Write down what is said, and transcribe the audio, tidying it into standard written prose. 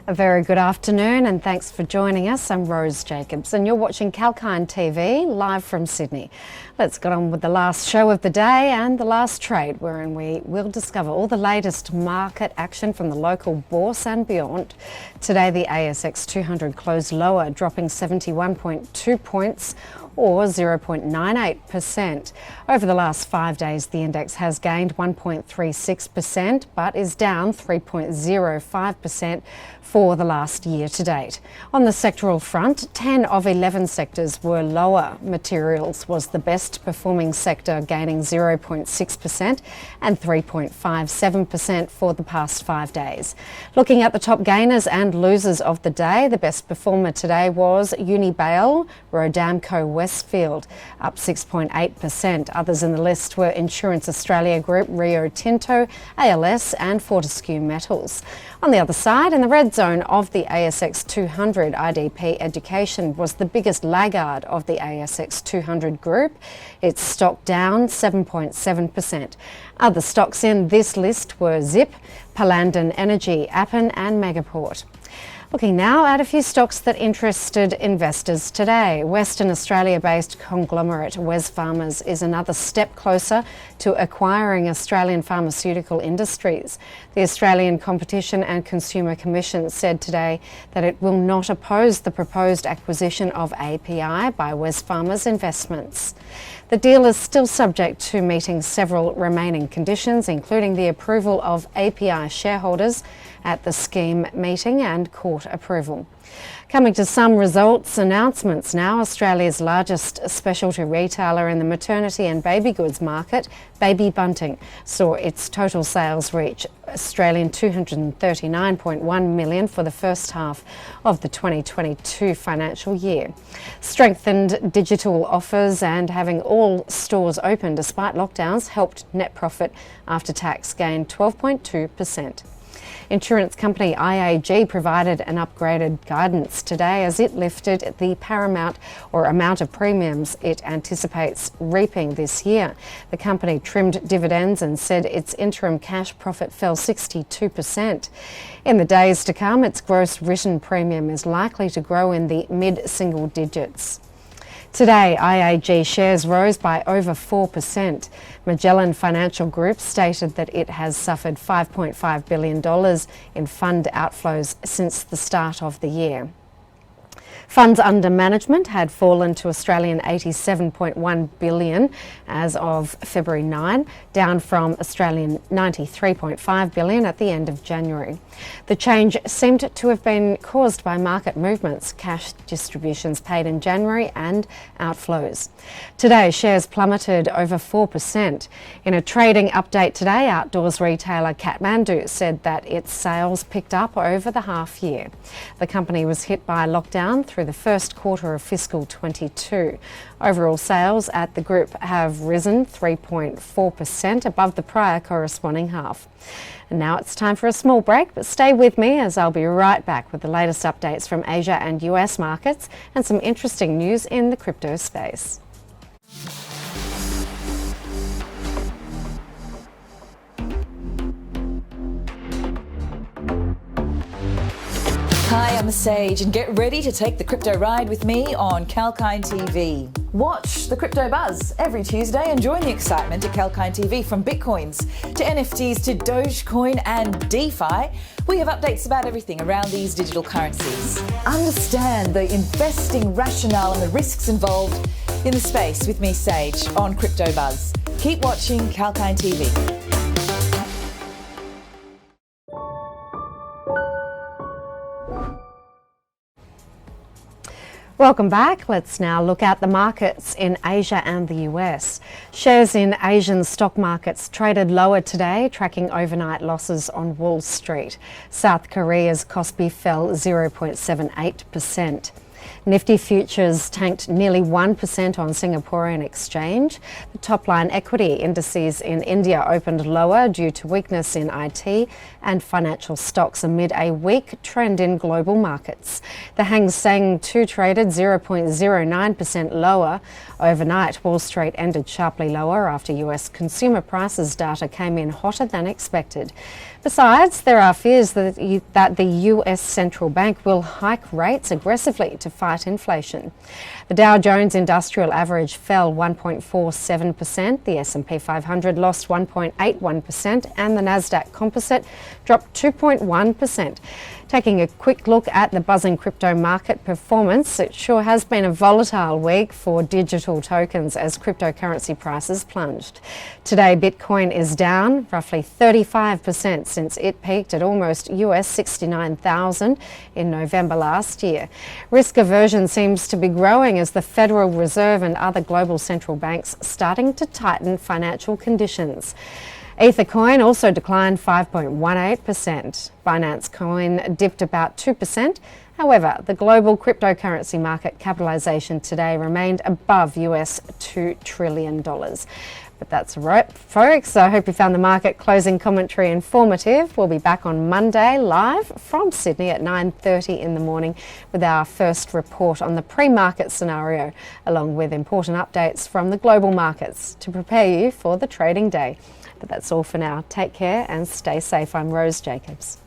A very good afternoon and thanks for joining us. I'm Rose Jacobs and you're watching Kalkine TV live from Sydney. Let's get on with the last show of the day and the last trade, wherein we will discover all the latest market action from the local bourse and beyond. Today the ASX 200 closed lower, dropping 71.2 points or 0.98%. Over the last 5 days, the index has gained 1.36% but is down 3.05% for the last year to date. On the sectoral front, 10 of 11 sectors were lower. Materials was the best performing sector, gaining 0.6% and 3.57% for the past 5 days. Looking at the top gainers and losers of the day, the best performer today was Unibail Rodamco Westfield, up 6.8%. Others in the list were Insurance Australia Group, Rio Tinto, ALS and Fortescue Metals. On the other side, in the red zone of the ASX 200, IDP Education was the biggest laggard of the ASX 200 group. Its stock down 7.7%. Other stocks in this list were Zip, Palandin Energy, Appen and Megaport. Looking now at a few stocks that interested investors today. Western Australia-based conglomerate Wesfarmers is another step closer to acquiring Australian pharmaceutical industries. The Australian Competition and Consumer Commission said today that it will not oppose the proposed acquisition of API by Wesfarmers Investments. The deal is still subject to meeting several remaining conditions, including the approval of API shareholders at the scheme meeting and court approval. Coming to some results announcements now, Australia's largest specialty retailer in the maternity and baby goods market, Baby Bunting, saw its total sales reach Australian $239.1 million for the first half of the 2022 financial year. Strengthened digital offers and having all stores open despite lockdowns helped net profit after tax gain 12.2%. Insurance company IAG provided an upgraded guidance today as it lifted the paramount or amount of premiums it anticipates reaping this year. The company trimmed dividends and said its interim cash profit fell 62%. In the days to come, its gross written premium is likely to grow in the mid-single digits. Today, IAG shares rose by over 4%. Magellan Financial Group stated that it has suffered $5.5 billion in fund outflows since the start of the year. Funds under management had fallen to Australian $87.1 billion as of February 9, down from Australian $93.5 billion at the end of January. The change seemed to have been caused by market movements, cash distributions paid in January and outflows. Today, shares plummeted over 4%. In a trading update today, outdoors retailer Kathmandu said that its sales picked up over the half year. The company was hit by lockdown through the first quarter of fiscal 22. Overall sales at the group have risen 3.4% above the prior corresponding half. And now it's time for a small break, but stay with me as I'll be right back with the latest updates from Asia and US markets and some interesting news in the crypto space. Hi, I'm Sage, and get ready to take the crypto ride with me on Kalkine TV. Watch the Crypto Buzz every Tuesday and join the excitement at Kalkine TV. From Bitcoins to NFTs to Dogecoin and DeFi, we have updates about everything around these digital currencies. Understand the investing rationale and the risks involved in the space with me, Sage, on Crypto Buzz. Keep watching Kalkine TV. Welcome back. Let's now look at the markets in Asia and the US. Shares in Asian stock markets traded lower today, tracking overnight losses on Wall Street. South Korea's Kospi fell 0.78%. Nifty futures tanked nearly 1% on Singaporean exchange. The top-line equity indices in India opened lower due to weakness in IT and financial stocks amid a weak trend in global markets. The Hang Seng 2 traded 0.09% lower. Overnight, Wall Street ended sharply lower after US consumer prices data came in hotter than expected. Besides, there are fears that the US Central Bank will hike rates aggressively to fight inflation. The Dow Jones Industrial Average fell 1.47%, the S&P 500 lost 1.81%, and the Nasdaq Composite dropped 2.1%. Taking a quick look at the buzzing crypto market performance, it sure has been a volatile week for digital tokens as cryptocurrency prices plunged. Today, Bitcoin is down roughly 35% since it peaked at almost US 69,000 in November last year. Risk aversion seems to be growing as the Federal Reserve and other global central banks starting to tighten financial conditions. Ether coin also declined 5.18%. Binance coin dipped about 2%. However, the global cryptocurrency market capitalization today remained above US $2 trillion. But that's a wrap, folks. I hope you found the market closing commentary informative. We'll be back on Monday live from Sydney at 9:30 in the morning with our first report on the pre-market scenario, along with important updates from the global markets to prepare you for the trading day. But that's all for now. Take care and stay safe. I'm Rose Jacobs.